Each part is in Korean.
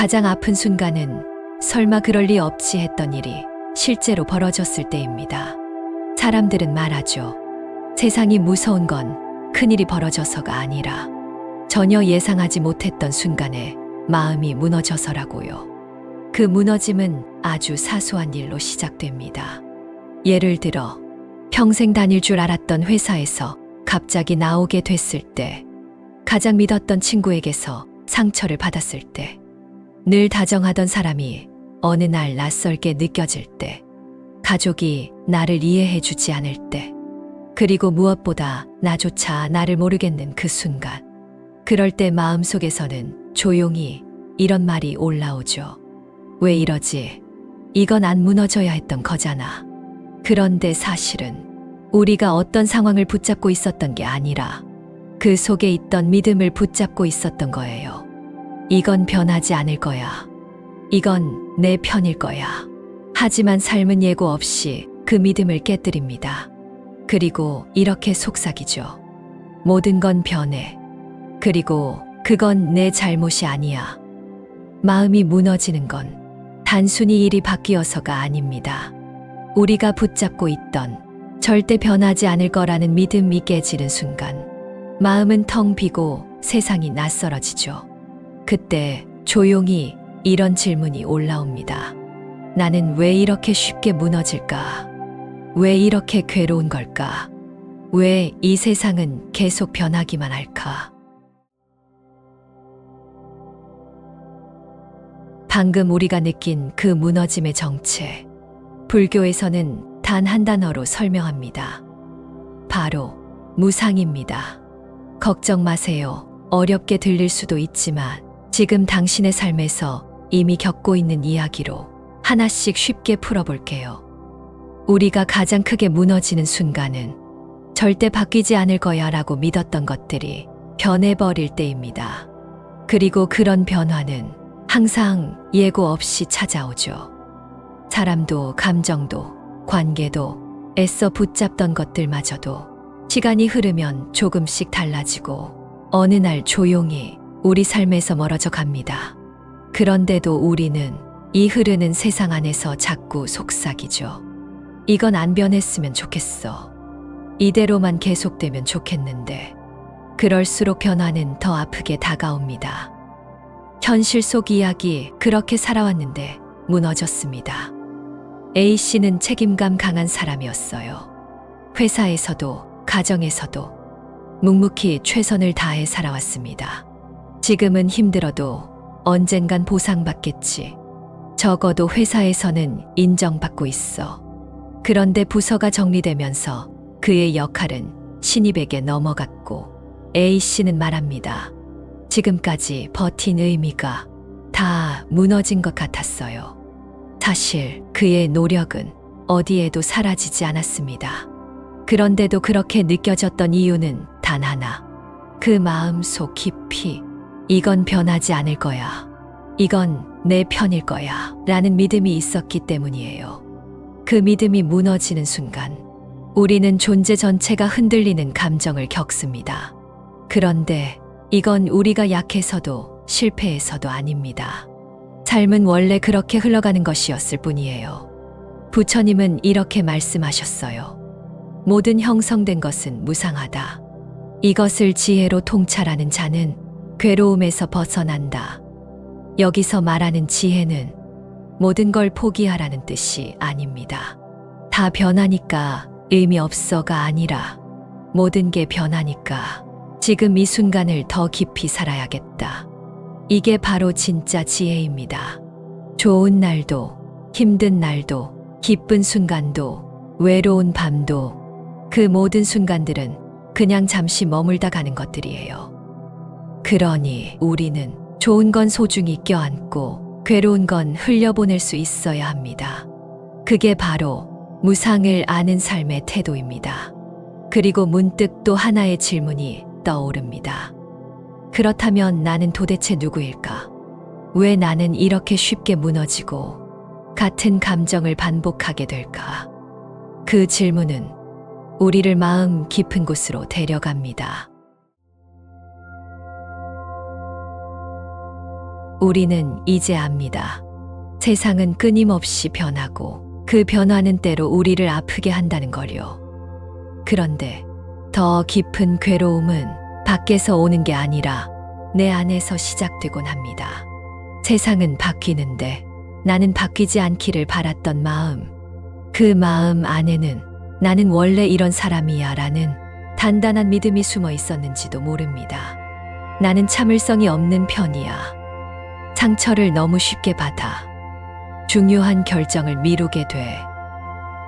가장 아픈 순간은 설마 그럴 리 없지 했던 일이 실제로 벌어졌을 때입니다. 사람들은 말하죠. 세상이 무서운 건 큰일이 벌어져서가 아니라 전혀 예상하지 못했던 순간에 마음이 무너져서라고요. 그 무너짐은 아주 사소한 일로 시작됩니다. 예를 들어 평생 다닐 줄 알았던 회사에서 갑자기 나오게 됐을 때, 가장 믿었던 친구에게서 상처를 받았을 때, 늘 다정하던 사람이 어느 날 낯설게 느껴질 때, 가족이 나를 이해해주지 않을 때, 그리고 무엇보다 나조차 나를 모르겠는 그 순간, 그럴 때 마음속에서는 조용히 이런 말이 올라오죠. 왜 이러지? 이건 안 무너져야 했던 거잖아. 그런데 사실은 우리가 어떤 상황을 붙잡고 있었던 게 아니라 그 속에 있던 믿음을 붙잡고 있었던 거예요. 이건 변하지 않을 거야. 이건 내 편일 거야. 하지만 삶은 예고 없이 그 믿음을 깨뜨립니다. 그리고 이렇게 속삭이죠. 모든 건 변해. 그리고 그건 내 잘못이 아니야. 마음이 무너지는 건 단순히 일이 바뀌어서가 아닙니다. 우리가 붙잡고 있던 절대 변하지 않을 거라는 믿음이 깨지는 순간, 마음은 텅 비고 세상이 낯설어지죠. 그때 조용히 이런 질문이 올라옵니다. 나는 왜 이렇게 쉽게 무너질까? 왜 이렇게 괴로운 걸까? 왜 이 세상은 계속 변하기만 할까? 방금 우리가 느낀 그 무너짐의 정체, 불교에서는 단 한 단어로 설명합니다. 바로 무상입니다. 걱정 마세요. 어렵게 들릴 수도 있지만 지금 당신의 삶에서 이미 겪고 있는 이야기로 하나씩 쉽게 풀어볼게요. 우리가 가장 크게 무너지는 순간은 절대 바뀌지 않을 거야 라고 믿었던 것들이 변해버릴 때입니다. 그리고 그런 변화는 항상 예고 없이 찾아오죠. 사람도, 감정도, 관계도, 애써 붙잡던 것들마저도 시간이 흐르면 조금씩 달라지고 어느 날 조용히 우리 삶에서 멀어져 갑니다. 그런데도 우리는 이 흐르는 세상 안에서 자꾸 속삭이죠. 이건 안 변했으면 좋겠어. 이대로만 계속되면 좋겠는데. 그럴수록 변화는 더 아프게 다가옵니다. 현실 속 이야기, 그렇게 살아왔는데 무너졌습니다. A씨는 책임감 강한 사람이었어요. 회사에서도 가정에서도 묵묵히 최선을 다해 살아왔습니다. 지금은 힘들어도 언젠간 보상받겠지. 적어도 회사에서는 인정받고 있어. 그런데 부서가 정리되면서 그의 역할은 신입에게 넘어갔고 A씨는 말합니다. 지금까지 버틴 의미가 다 무너진 것 같았어요. 사실 그의 노력은 어디에도 사라지지 않았습니다. 그런데도 그렇게 느껴졌던 이유는 단 하나. 그 마음속 깊이 이건 변하지 않을 거야. 이건 내 편일 거야. 라는 믿음이 있었기 때문이에요. 그 믿음이 무너지는 순간 우리는 존재 전체가 흔들리는 감정을 겪습니다. 그런데 이건 우리가 약해서도 실패해서도 아닙니다. 삶은 원래 그렇게 흘러가는 것이었을 뿐이에요. 부처님은 이렇게 말씀하셨어요. 모든 형성된 것은 무상하다. 이것을 지혜로 통찰하는 자는 괴로움에서 벗어난다. 여기서 말하는 지혜는 모든 걸 포기하라는 뜻이 아닙니다. 다 변하니까 의미 없어가 아니라 모든 게 변하니까 지금 이 순간을 더 깊이 살아야겠다. 이게 바로 진짜 지혜입니다. 좋은 날도, 힘든 날도, 기쁜 순간도, 외로운 밤도, 그 모든 순간들은 그냥 잠시 머물다 가는 것들이에요. 그러니 우리는 좋은 건 소중히 껴안고 괴로운 건 흘려보낼 수 있어야 합니다. 그게 바로 무상을 아는 삶의 태도입니다. 그리고 문득 또 하나의 질문이 떠오릅니다. 그렇다면 나는 도대체 누구일까? 왜 나는 이렇게 쉽게 무너지고 같은 감정을 반복하게 될까? 그 질문은 우리를 마음 깊은 곳으로 데려갑니다. 우리는 이제 압니다. 세상은 끊임없이 변하고 그 변화는 때로 우리를 아프게 한다는 걸요. 그런데 더 깊은 괴로움은 밖에서 오는 게 아니라 내 안에서 시작되곤 합니다. 세상은 바뀌는데 나는 바뀌지 않기를 바랐던 마음, 그 마음 안에는 나는 원래 이런 사람이야 라는 단단한 믿음이 숨어 있었는지도 모릅니다. 나는 참을성이 없는 편이야. 상처를 너무 쉽게 받아 중요한 결정을 미루게 돼.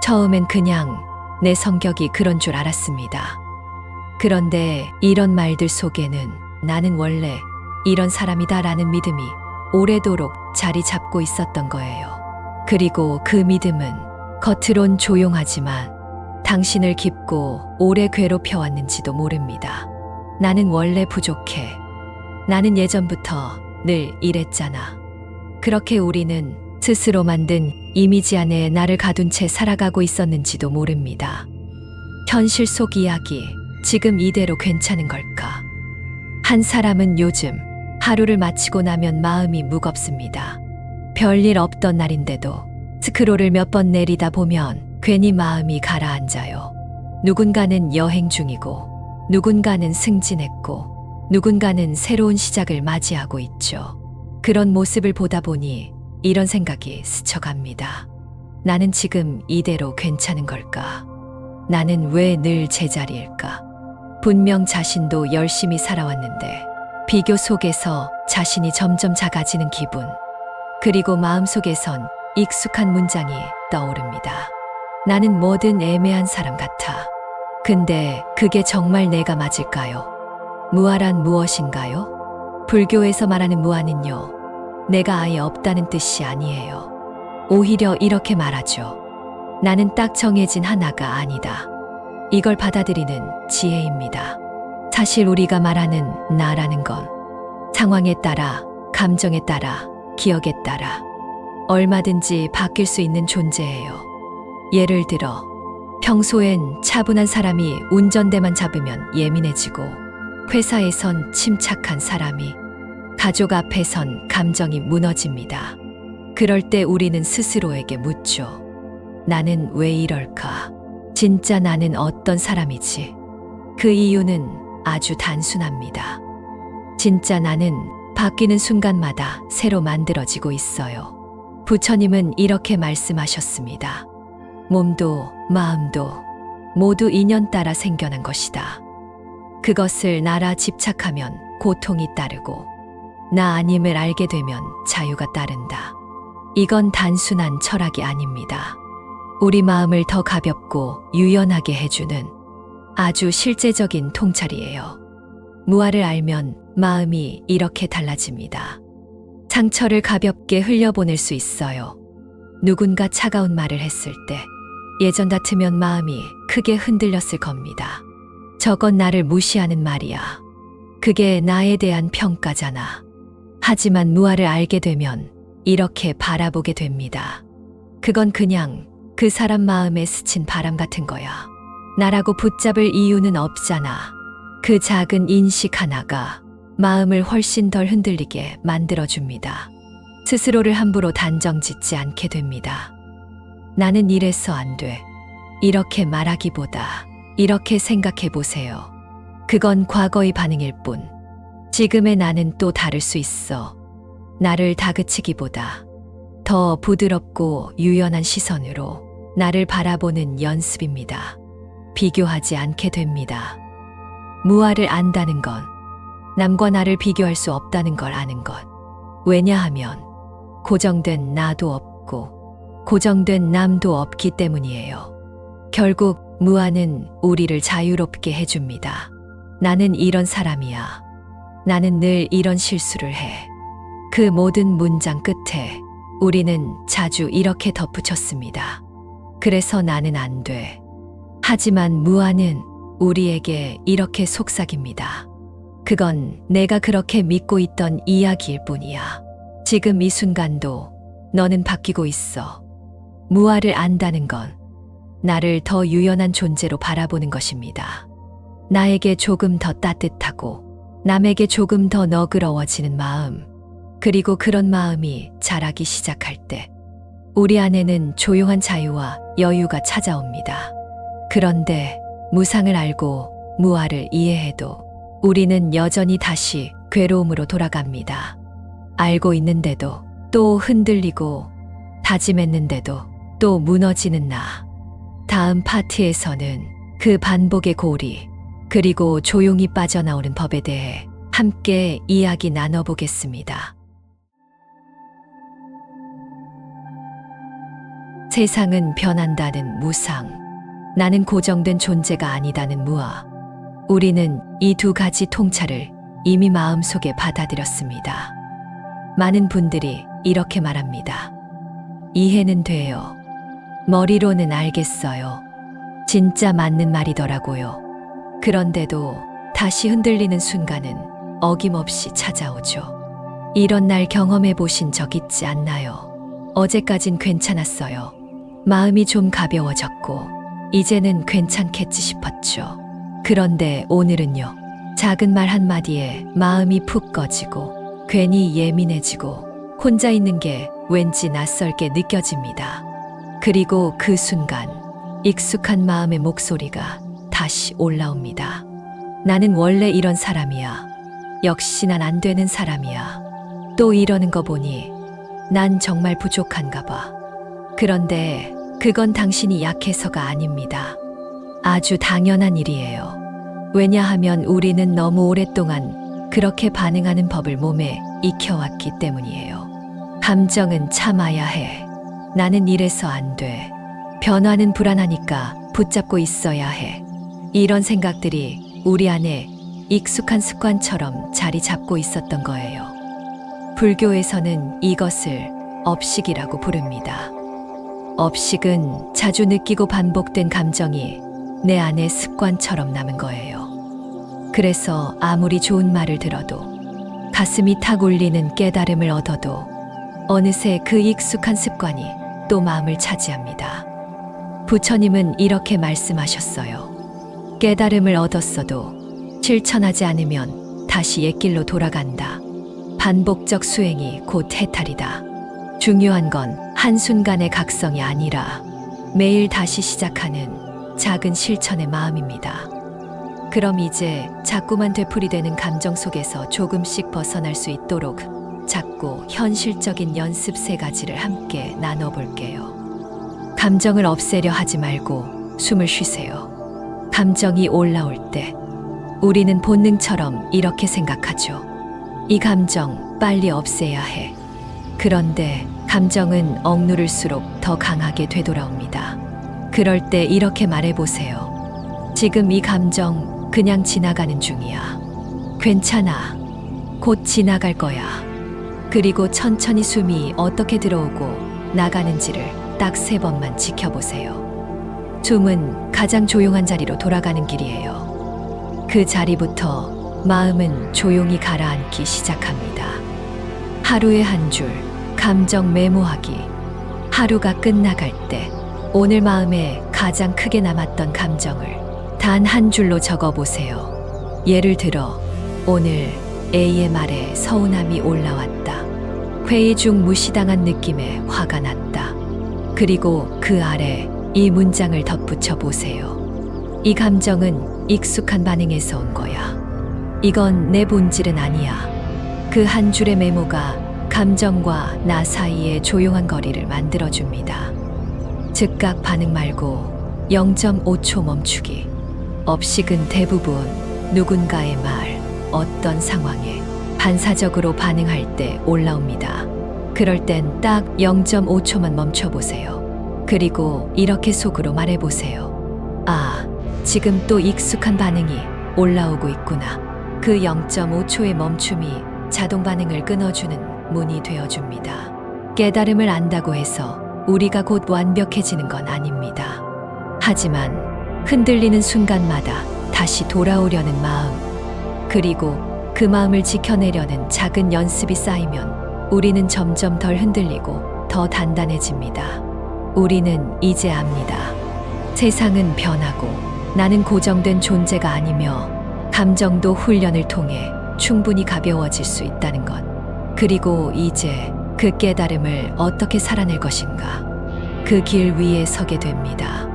처음엔 그냥 내 성격이 그런 줄 알았습니다. 그런데 이런 말들 속에는 나는 원래 이런 사람이다라는 믿음이 오래도록 자리 잡고 있었던 거예요. 그리고 그 믿음은 겉으론 조용하지만 당신을 깊고 오래 괴롭혀왔는지도 모릅니다. 나는 원래 부족해. 나는 예전부터 늘 이랬잖아. 그렇게 우리는 스스로 만든 이미지 안에 나를 가둔 채 살아가고 있었는지도 모릅니다. 현실 속 이야기, 지금 이대로 괜찮은 걸까? 한 사람은 요즘 하루를 마치고 나면 마음이 무겁습니다. 별일 없던 날인데도 스크롤을 몇 번 내리다 보면 괜히 마음이 가라앉아요. 누군가는 여행 중이고, 누군가는 승진했고, 누군가는 새로운 시작을 맞이하고 있죠. 그런 모습을 보다 보니 이런 생각이 스쳐갑니다. 나는 지금 이대로 괜찮은 걸까? 나는 왜 늘 제자리일까? 분명 자신도 열심히 살아왔는데 비교 속에서 자신이 점점 작아지는 기분. 그리고 마음속에선 익숙한 문장이 떠오릅니다. 나는 뭐든 애매한 사람 같아. 근데 그게 정말 내가 맞을까요? 무아란 무엇인가요? 불교에서 말하는 무아는요, 내가 아예 없다는 뜻이 아니에요. 오히려 이렇게 말하죠. 나는 딱 정해진 하나가 아니다. 이걸 받아들이는 지혜입니다. 사실 우리가 말하는 나라는 건 상황에 따라, 감정에 따라, 기억에 따라 얼마든지 바뀔 수 있는 존재예요. 예를 들어 평소엔 차분한 사람이 운전대만 잡으면 예민해지고, 회사에선 침착한 사람이 가족 앞에선 감정이 무너집니다. 그럴 때 우리는 스스로에게 묻죠. 나는 왜 이럴까? 진짜 나는 어떤 사람이지? 그 이유는 아주 단순합니다. 진짜 나는 바뀌는 순간마다 새로 만들어지고 있어요. 부처님은 이렇게 말씀하셨습니다. 몸도 마음도 모두 인연 따라 생겨난 것이다. 그것을 나라 집착하면 고통이 따르고, 나 아님을 알게 되면 자유가 따른다. 이건 단순한 철학이 아닙니다. 우리 마음을 더 가볍고 유연하게 해주는 아주 실제적인 통찰이에요. 무아를 알면 마음이 이렇게 달라집니다. 상처를 가볍게 흘려보낼 수 있어요. 누군가 차가운 말을 했을 때 예전 같으면 마음이 크게 흔들렸을 겁니다. 저건 나를 무시하는 말이야. 그게 나에 대한 평가잖아. 하지만 무아를 알게 되면 이렇게 바라보게 됩니다. 그건 그냥 그 사람 마음에 스친 바람 같은 거야. 나라고 붙잡을 이유는 없잖아. 그 작은 인식 하나가 마음을 훨씬 덜 흔들리게 만들어줍니다. 스스로를 함부로 단정 짓지 않게 됩니다. 나는 이래서 안 돼. 이렇게 말하기보다 이렇게 생각해 보세요. 그건 과거의 반응일 뿐. 지금의 나는 또 다를 수 있어. 나를 다그치기보다 더 부드럽고 유연한 시선으로 나를 바라보는 연습입니다. 비교하지 않게 됩니다. 무아를 안다는 건 남과 나를 비교할 수 없다는 걸 아는 것. 왜냐하면 고정된 나도 없고 고정된 남도 없기 때문이에요. 결국 무아는 우리를 자유롭게 해줍니다. 나는 이런 사람이야. 나는 늘 이런 실수를 해. 그 모든 문장 끝에 우리는 자주 이렇게 덧붙였습니다. 그래서 나는 안 돼. 하지만 무아는 우리에게 이렇게 속삭입니다. 그건 내가 그렇게 믿고 있던 이야기일 뿐이야. 지금 이 순간도 너는 바뀌고 있어. 무아를 안다는 건 나를 더 유연한 존재로 바라보는 것입니다. 나에게 조금 더 따뜻하고 남에게 조금 더 너그러워지는 마음. 그리고 그런 마음이 자라기 시작할 때 우리 안에는 조용한 자유와 여유가 찾아옵니다. 그런데 무상을 알고 무아를 이해해도 우리는 여전히 다시 괴로움으로 돌아갑니다. 알고 있는데도 또 흔들리고 다짐했는데도 또 무너지는 나. 다음 파트에서는 그 반복의 고리 그리고 조용히 빠져나오는 법에 대해 함께 이야기 나눠보겠습니다. 세상은 변한다는 무상, 나는 고정된 존재가 아니다는 무아. 우리는 이 두 가지 통찰을 이미 마음속에 받아들였습니다. 많은 분들이 이렇게 말합니다. 이해는 돼요. 머리로는 알겠어요. 진짜 맞는 말이더라고요. 그런데도 다시 흔들리는 순간은 어김없이 찾아오죠. 이런 날 경험해 보신 적 있지 않나요? 어제까진 괜찮았어요. 마음이 좀 가벼워졌고 이제는 괜찮겠지 싶었죠. 그런데 오늘은요. 작은 말 한마디에 마음이 푹 꺼지고 괜히 예민해지고 혼자 있는 게 왠지 낯설게 느껴집니다. 그리고 그 순간 익숙한 마음의 목소리가 다시 올라옵니다. 나는 원래 이런 사람이야. 역시 난 안 되는 사람이야. 또 이러는 거 보니 난 정말 부족한가 봐. 그런데 그건 당신이 약해서가 아닙니다. 아주 당연한 일이에요. 왜냐하면 우리는 너무 오랫동안 그렇게 반응하는 법을 몸에 익혀왔기 때문이에요. 감정은 참아야 해. 나는 이래서 안 돼. 변화는 불안하니까 붙잡고 있어야 해. 이런 생각들이 우리 안에 익숙한 습관처럼 자리 잡고 있었던 거예요. 불교에서는 이것을 업식이라고 부릅니다. 업식은 자주 느끼고 반복된 감정이 내 안에 습관처럼 남은 거예요. 그래서 아무리 좋은 말을 들어도 가슴이 탁 울리는 깨달음을 얻어도 어느새 그 익숙한 습관이 또 마음을 차지합니다. 부처님은 이렇게 말씀하셨어요. 깨달음을 얻었어도 실천하지 않으면 다시 옛길로 돌아간다. 반복적 수행이 곧 해탈이다. 중요한 건 한순간의 각성이 아니라 매일 다시 시작하는 작은 실천의 마음입니다. 그럼 이제 자꾸만 되풀이되는 감정 속에서 조금씩 벗어날 수 있도록 작고 현실적인 연습 3가지를 함께 나눠볼게요. 감정을 없애려 하지 말고 숨을 쉬세요. 감정이 올라올 때 우리는 본능처럼 이렇게 생각하죠. 이 감정 빨리 없애야 해. 그런데 감정은 억누를수록 더 강하게 되돌아옵니다. 그럴 때 이렇게 말해보세요. 지금 이 감정 그냥 지나가는 중이야. 괜찮아. 곧 지나갈 거야. 그리고 천천히 숨이 어떻게 들어오고 나가는지를 딱 3번만 지켜보세요. 숨은 가장 조용한 자리로 돌아가는 길이에요. 그 자리부터 마음은 조용히 가라앉기 시작합니다. 하루에 한 줄, 감정 메모하기. 하루가 끝나갈 때 오늘 마음에 가장 크게 남았던 감정을 단 한 줄로 적어보세요. 예를 들어 오늘 A의 말에 서운함이 올라왔다. 회의 중 무시당한 느낌에 화가 났다. 그리고 그 아래 이 문장을 덧붙여 보세요. 이 감정은 익숙한 반응에서 온 거야. 이건 내 본질은 아니야. 그 한 줄의 메모가 감정과 나 사이의 조용한 거리를 만들어줍니다. 즉각 반응 말고 0.5초 멈추기. 업식은 대부분 누군가의 말, 어떤 상황에 반사적으로 반응할 때 올라옵니다. 그럴 땐 딱 0.5초만 멈춰보세요. 그리고 이렇게 속으로 말해보세요. 아, 지금 또 익숙한 반응이 올라오고 있구나. 그 0.5초의 멈춤이 자동 반응을 끊어주는 문이 되어줍니다. 깨달음을 안다고 해서 우리가 곧 완벽해지는 건 아닙니다. 하지만 흔들리는 순간마다 다시 돌아오려는 마음, 그리고 그 마음을 지켜내려는 작은 연습이 쌓이면 우리는 점점 덜 흔들리고 더 단단해집니다. 우리는 이제 압니다. 세상은 변하고 나는 고정된 존재가 아니며 감정도 훈련을 통해 충분히 가벼워질 수 있다는 것. 그리고 이제 그 깨달음을 어떻게 살아낼 것인가? 그 길 위에 서게 됩니다.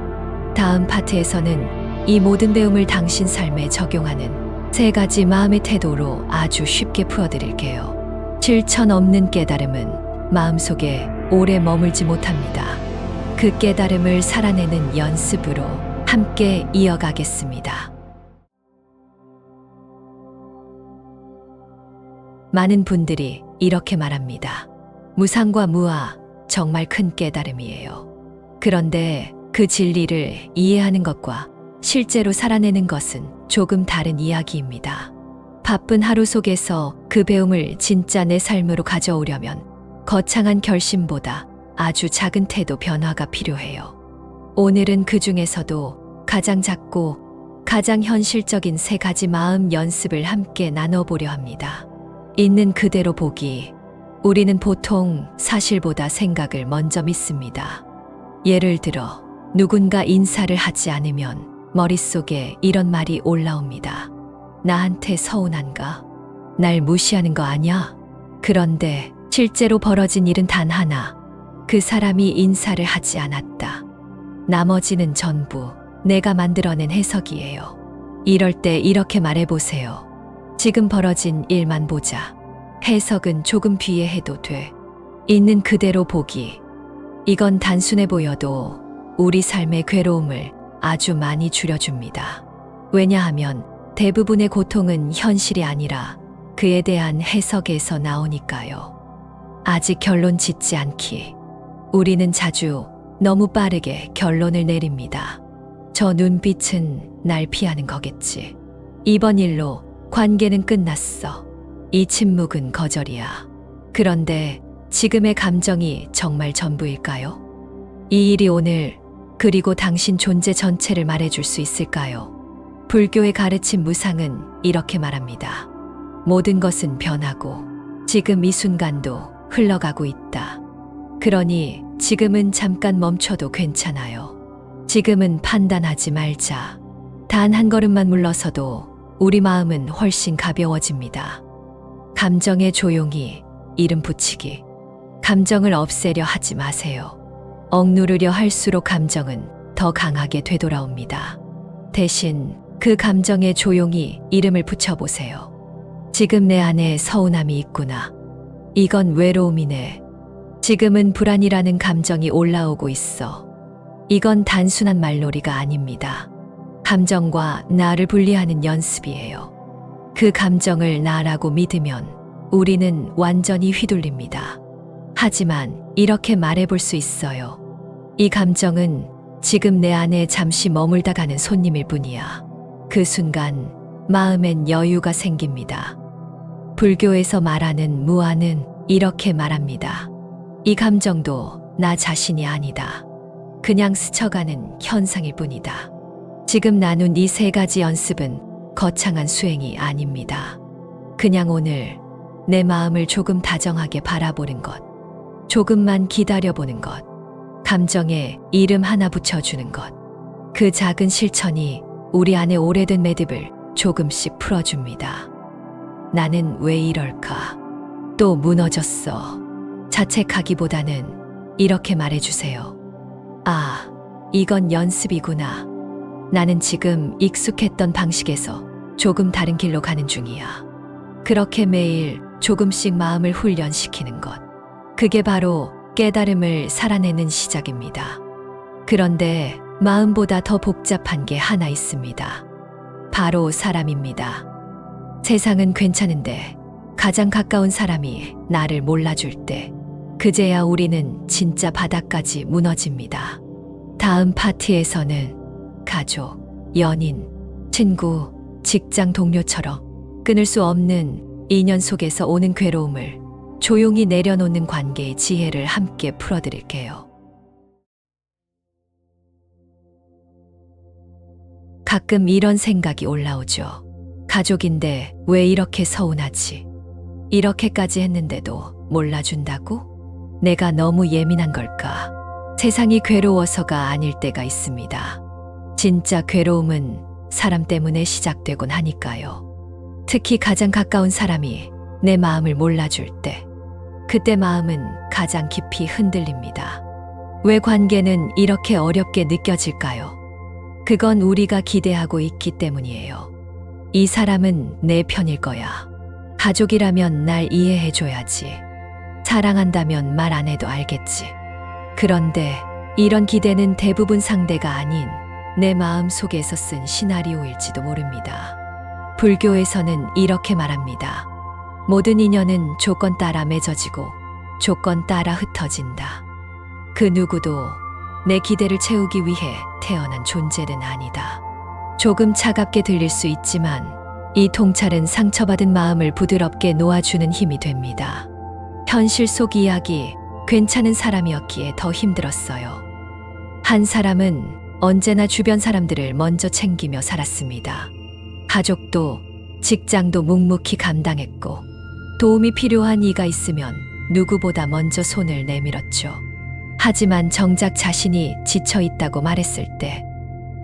다음 파트에서는 이 모든 배움을 당신 삶에 적용하는 3가지 마음의 태도로 아주 쉽게 풀어드릴게요. 실천 없는 깨달음은 마음속에 오래 머물지 못합니다. 그 깨달음을 살아내는 연습으로 함께 이어가겠습니다. 많은 분들이 이렇게 말합니다. 무상과 무아, 정말 큰 깨달음이에요. 그런데 그 진리를 이해하는 것과 실제로 살아내는 것은 조금 다른 이야기입니다. 바쁜 하루 속에서 그 배움을 진짜 내 삶으로 가져오려면 거창한 결심보다 아주 작은 태도 변화가 필요해요. 오늘은 그 중에서도 가장 작고 가장 현실적인 3가지 마음 연습을 함께 나눠보려 합니다. 있는 그대로 보기. 우리는 보통 사실보다 생각을 먼저 믿습니다. 예를 들어 누군가 인사를 하지 않으면 머릿속에 이런 말이 올라옵니다. 나한테 서운한가? 날 무시하는 거 아냐? 그런데 실제로 벌어진 일은 단 하나. 그 사람이 인사를 하지 않았다. 나머지는 전부 내가 만들어낸 해석이에요. 이럴 때 이렇게 말해보세요. 지금 벌어진 일만 보자. 해석은 조금 뒤에 해도 돼. 있는 그대로 보기. 이건 단순해 보여도 우리 삶의 괴로움을 아주 많이 줄여줍니다. 왜냐하면 대부분의 고통은 현실이 아니라 그에 대한 해석에서 나오니까요. 아직 결론 짓지 않기. 우리는 자주 너무 빠르게 결론을 내립니다. 저 눈빛은 날 피하는 거겠지. 이번 일로 관계는 끝났어. 이 침묵은 거절이야. 그런데 지금의 감정이 정말 전부일까요? 이 일이 오늘 그리고 당신 존재 전체를 말해줄 수 있을까요? 불교의 가르침 무상은 이렇게 말합니다. 모든 것은 변하고 지금 이 순간도 흘러가고 있다. 그러니 지금은 잠깐 멈춰도 괜찮아요. 지금은 판단하지 말자. 단 한 걸음만 물러서도 우리 마음은 훨씬 가벼워집니다. 감정에 조용히 이름 붙이기. 감정을 없애려 하지 마세요. 억누르려 할수록 감정은 더 강하게 되돌아옵니다. 대신 그 감정에 조용히 이름을 붙여보세요. 지금 내 안에 서운함이 있구나. 이건 외로움이네. 지금은 불안이라는 감정이 올라오고 있어. 이건 단순한 말놀이가 아닙니다. 감정과 나를 분리하는 연습이에요. 그 감정을 나라고 믿으면 우리는 완전히 휘둘립니다. 하지만 이렇게 말해볼 수 있어요. 이 감정은 지금 내 안에 잠시 머물다 가는 손님일 뿐이야. 그 순간 마음엔 여유가 생깁니다. 불교에서 말하는 무아는 이렇게 말합니다. 이 감정도 나 자신이 아니다. 그냥 스쳐가는 현상일 뿐이다. 지금 나눈 이 3가지 연습은 거창한 수행이 아닙니다. 그냥 오늘 내 마음을 조금 다정하게 바라보는 것, 조금만 기다려보는 것, 감정에 이름 하나 붙여주는 것. 그 작은 실천이 우리 안에 오래된 매듭을 조금씩 풀어줍니다. 나는 왜 이럴까? 또 무너졌어. 자책하기보다는 이렇게 말해주세요. 아, 이건 연습이구나. 나는 지금 익숙했던 방식에서 조금 다른 길로 가는 중이야. 그렇게 매일 조금씩 마음을 훈련시키는 것. 그게 바로 깨달음을 살아내는 시작입니다. 그런데 마음보다 더 복잡한 게 하나 있습니다. 바로 사람입니다. 세상은 괜찮은데 가장 가까운 사람이 나를 몰라줄 때 그제야 우리는 진짜 바닥까지 무너집니다. 다음 파트에서는 가족, 연인, 친구, 직장 동료처럼 끊을 수 없는 인연 속에서 오는 괴로움을 조용히 내려놓는 관계의 지혜를 함께 풀어드릴게요. 가끔 이런 생각이 올라오죠. 가족인데 왜 이렇게 서운하지? 이렇게까지 했는데도 몰라준다고? 내가 너무 예민한 걸까? 세상이 괴로워서가 아닐 때가 있습니다. 진짜 괴로움은 사람 때문에 시작되곤 하니까요. 특히 가장 가까운 사람이 내 마음을 몰라줄 때, 그때 마음은 가장 깊이 흔들립니다. 왜 관계는 이렇게 어렵게 느껴질까요? 그건 우리가 기대하고 있기 때문이에요. 이 사람은 내 편일 거야. 가족이라면 날 이해해줘야지. 사랑한다면 말 안 해도 알겠지. 그런데 이런 기대는 대부분 상대가 아닌 내 마음 속에서 쓴 시나리오일지도 모릅니다. 불교에서는 이렇게 말합니다. 모든 인연은 조건 따라 맺어지고 조건 따라 흩어진다. 그 누구도 내 기대를 채우기 위해 태어난 존재는 아니다. 조금 차갑게 들릴 수 있지만 이 통찰은 상처받은 마음을 부드럽게 놓아주는 힘이 됩니다. 현실 속 이야기, 괜찮은 사람이었기에 더 힘들었어요. 한 사람은 언제나 주변 사람들을 먼저 챙기며 살았습니다. 가족도 직장도 묵묵히 감당했고 도움이 필요한 이가 있으면 누구보다 먼저 손을 내밀었죠. 하지만 정작 자신이 지쳐 있다고 말했을 때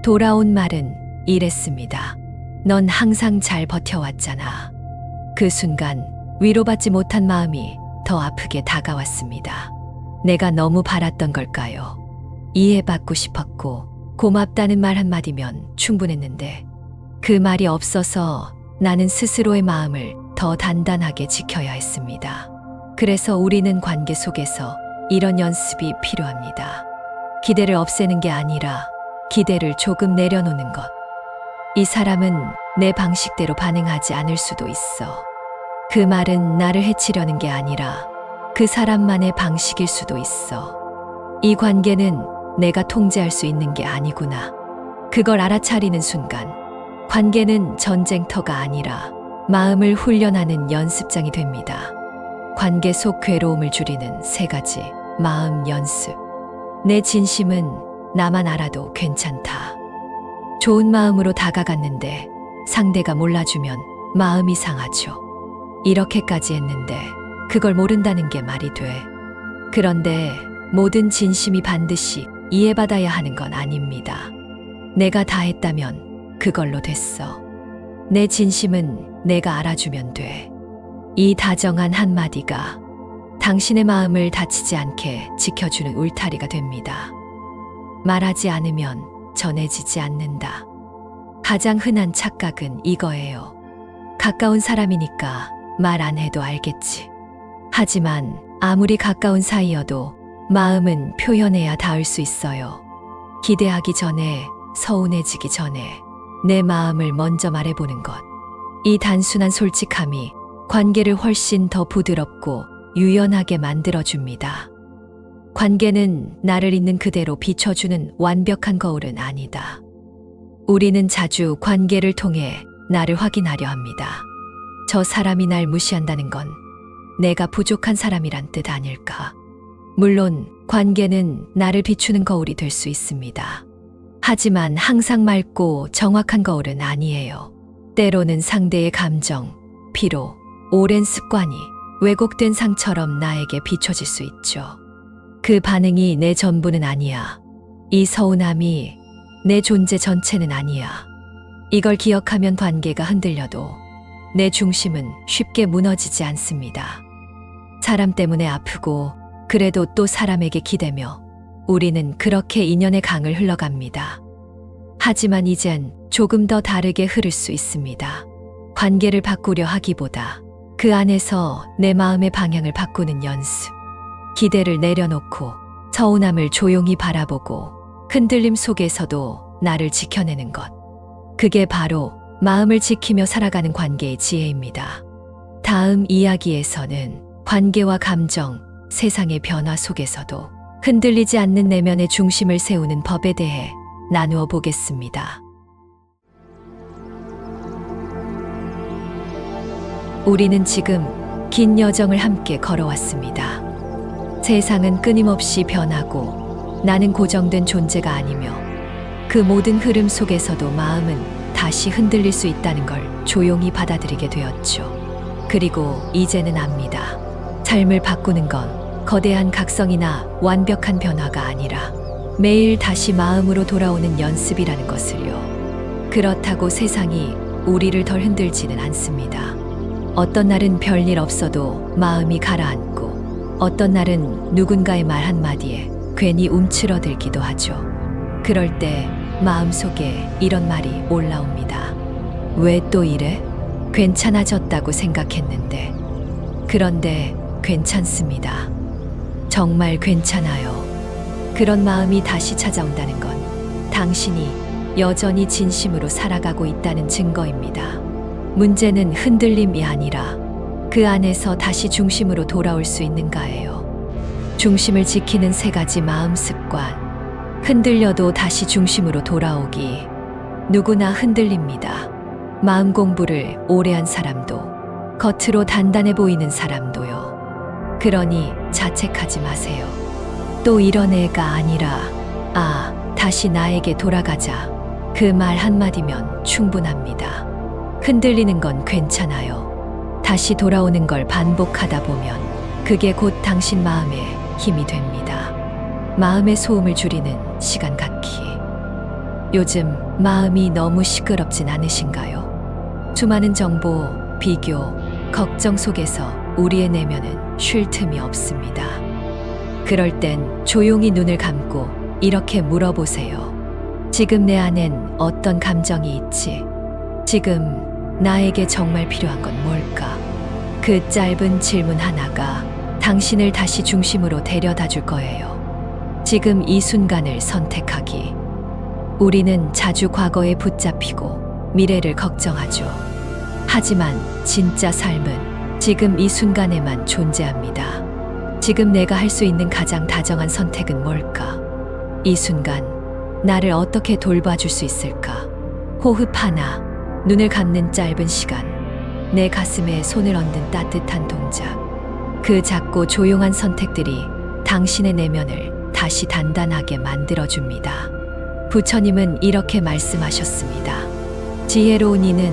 돌아온 말은 이랬습니다. 넌 항상 잘 버텨왔잖아. 그 순간 위로받지 못한 마음이 더 아프게 다가왔습니다. 내가 너무 바랐던 걸까요? 이해받고 싶었고 고맙다는 말 한마디면 충분했는데 그 말이 없어서 나는 스스로의 마음을 더 단단하게 지켜야 했습니다. 그래서 우리는 관계 속에서 이런 연습이 필요합니다. 기대를 없애는 게 아니라 기대를 조금 내려놓는 것. 이 사람은 내 방식대로 반응하지 않을 수도 있어. 그 말은 나를 해치려는 게 아니라 그 사람만의 방식일 수도 있어. 이 관계는 내가 통제할 수 있는 게 아니구나. 그걸 알아차리는 순간 관계는 전쟁터가 아니라 마음을 훈련하는 연습장이 됩니다. 관계 속 괴로움을 줄이는 3가지 마음 연습. 내 진심은 나만 알아도 괜찮다. 좋은 마음으로 다가갔는데 상대가 몰라주면 마음이 상하죠. 이렇게까지 했는데 그걸 모른다는 게 말이 돼. 그런데 모든 진심이 반드시 이해받아야 하는 건 아닙니다. 내가 다 했다면 그걸로 됐어. 내 진심은 내가 알아주면 돼. 이 다정한 한마디가 당신의 마음을 다치지 않게 지켜주는 울타리가 됩니다. 말하지 않으면 전해지지 않는다. 가장 흔한 착각은 이거예요. 가까운 사람이니까 말 안 해도 알겠지. 하지만 아무리 가까운 사이여도 마음은 표현해야 닿을 수 있어요. 기대하기 전에, 서운해지기 전에 내 마음을 먼저 말해보는 것. 이 단순한 솔직함이 관계를 훨씬 더 부드럽고 유연하게 만들어줍니다. 관계는 나를 있는 그대로 비춰주는 완벽한 거울은 아니다. 우리는 자주 관계를 통해 나를 확인하려 합니다. 저 사람이 날 무시한다는 건 내가 부족한 사람이란 뜻 아닐까? 물론 관계는 나를 비추는 거울이 될 수 있습니다. 하지만 항상 맑고 정확한 거울은 아니에요. 때로는 상대의 감정, 피로, 오랜 습관이 왜곡된 상처럼 나에게 비춰질 수 있죠. 그 반응이 내 전부는 아니야. 이 서운함이 내 존재 전체는 아니야. 이걸 기억하면 관계가 흔들려도 내 중심은 쉽게 무너지지 않습니다. 사람 때문에 아프고 그래도 또 사람에게 기대며 우리는 그렇게 인연의 강을 흘러갑니다. 하지만 이젠 조금 더 다르게 흐를 수 있습니다. 관계를 바꾸려 하기보다 그 안에서 내 마음의 방향을 바꾸는 연습. 기대를 내려놓고 서운함을 조용히 바라보고 흔들림 속에서도 나를 지켜내는 것. 그게 바로 마음을 지키며 살아가는 관계의 지혜입니다. 다음 이야기에서는 관계와 감정, 세상의 변화 속에서도 흔들리지 않는 내면의 중심을 세우는 법에 대해 나누어 보겠습니다. 우리는 지금 긴 여정을 함께 걸어왔습니다. 세상은 끊임없이 변하고 나는 고정된 존재가 아니며 그 모든 흐름 속에서도 마음은 다시 흔들릴 수 있다는 걸 조용히 받아들이게 되었죠. 그리고 이제는 압니다. 삶을 바꾸는 건 거대한 각성이나 완벽한 변화가 아니라 매일 다시 마음으로 돌아오는 연습이라는 것을요. 그렇다고 세상이 우리를 덜 흔들지는 않습니다. 어떤 날은 별일 없어도 마음이 가라앉고 어떤 날은 누군가의 말 한마디에 괜히 움츠러들기도 하죠. 그럴 때 마음속에 이런 말이 올라옵니다. 왜 또 이래? 괜찮아졌다고 생각했는데. 그런데 괜찮습니다. 정말 괜찮아요. 그런 마음이 다시 찾아온다는 건 당신이 여전히 진심으로 살아가고 있다는 증거입니다. 문제는 흔들림이 아니라 그 안에서 다시 중심으로 돌아올 수 있는가예요. 중심을 지키는 3가지 마음 습관. 흔들려도 다시 중심으로 돌아오기. 누구나 흔들립니다. 마음 공부를 오래 한 사람도, 겉으로 단단해 보이는 사람도요. 그러니 자책하지 마세요. 또 이런 애가 아니라, 다시 나에게 돌아가자. 그 말 한마디면 충분합니다. 흔들리는 건 괜찮아요. 다시 돌아오는 걸 반복하다 보면 그게 곧 당신 마음의 힘이 됩니다. 마음의 소음을 줄이는 시간 갖기. 요즘 마음이 너무 시끄럽진 않으신가요? 수많은 정보, 비교, 걱정 속에서 우리의 내면은 쉴 틈이 없습니다. 그럴 땐 조용히 눈을 감고 이렇게 물어보세요. 지금 내 안엔 어떤 감정이 있지? 지금 나에게 정말 필요한 건 뭘까? 그 짧은 질문 하나가 당신을 다시 중심으로 데려다 줄 거예요. 지금 이 순간을 선택하기. 우리는 자주 과거에 붙잡히고 미래를 걱정하죠. 하지만 진짜 삶은 지금 이 순간에만 존재합니다. 지금 내가 할 수 있는 가장 다정한 선택은 뭘까? 이 순간 나를 어떻게 돌봐줄 수 있을까? 호흡 하나, 눈을 감는 짧은 시간, 내 가슴에 손을 얹는 따뜻한 동작. 그 작고 조용한 선택들이 당신의 내면을 다시 단단하게 만들어줍니다. 부처님은 이렇게 말씀하셨습니다. 지혜로운 이는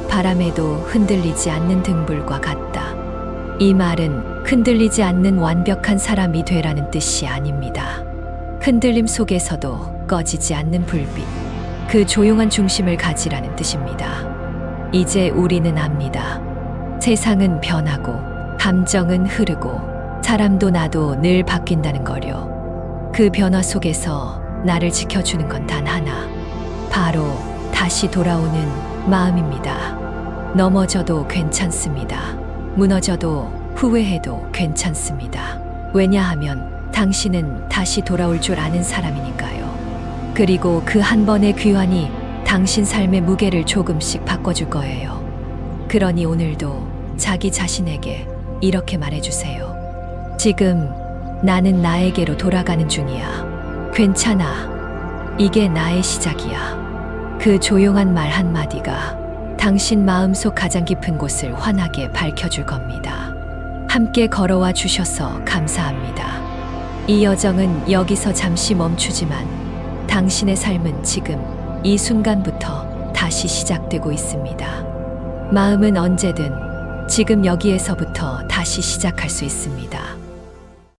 바람에도 흔들리지 않는 등불과 같다. 이 말은 흔들리지 않는 완벽한 사람이 되라는 뜻이 아닙니다. 흔들림 속에서도 꺼지지 않는 불빛, 그 조용한 중심을 가지라는 뜻입니다. 이제 우리는 압니다. 세상은 변하고 감정은 흐르고 사람도 나도 늘 바뀐다는 거요. 그 변화 속에서 나를 지켜주는 건 단 하나, 바로 다시 돌아오는 마음입니다. 넘어져도 괜찮습니다. 무너져도 후회해도 괜찮습니다. 왜냐하면 당신은 다시 돌아올 줄 아는 사람이니까요. 그리고 그 한 번의 귀환이 당신 삶의 무게를 조금씩 바꿔줄 거예요. 그러니 오늘도 자기 자신에게 이렇게 말해주세요. 지금 나는 나에게로 돌아가는 중이야. 괜찮아. 이게 나의 시작이야. 그 조용한 말 한마디가 당신 마음속 가장 깊은 곳을 환하게 밝혀줄 겁니다. 함께 걸어와 주셔서 감사합니다. 이 여정은 여기서 잠시 멈추지만 당신의 삶은 지금 이 순간부터 다시 시작되고 있습니다. 마음은 언제든 지금 여기에서부터 다시 시작할 수 있습니다.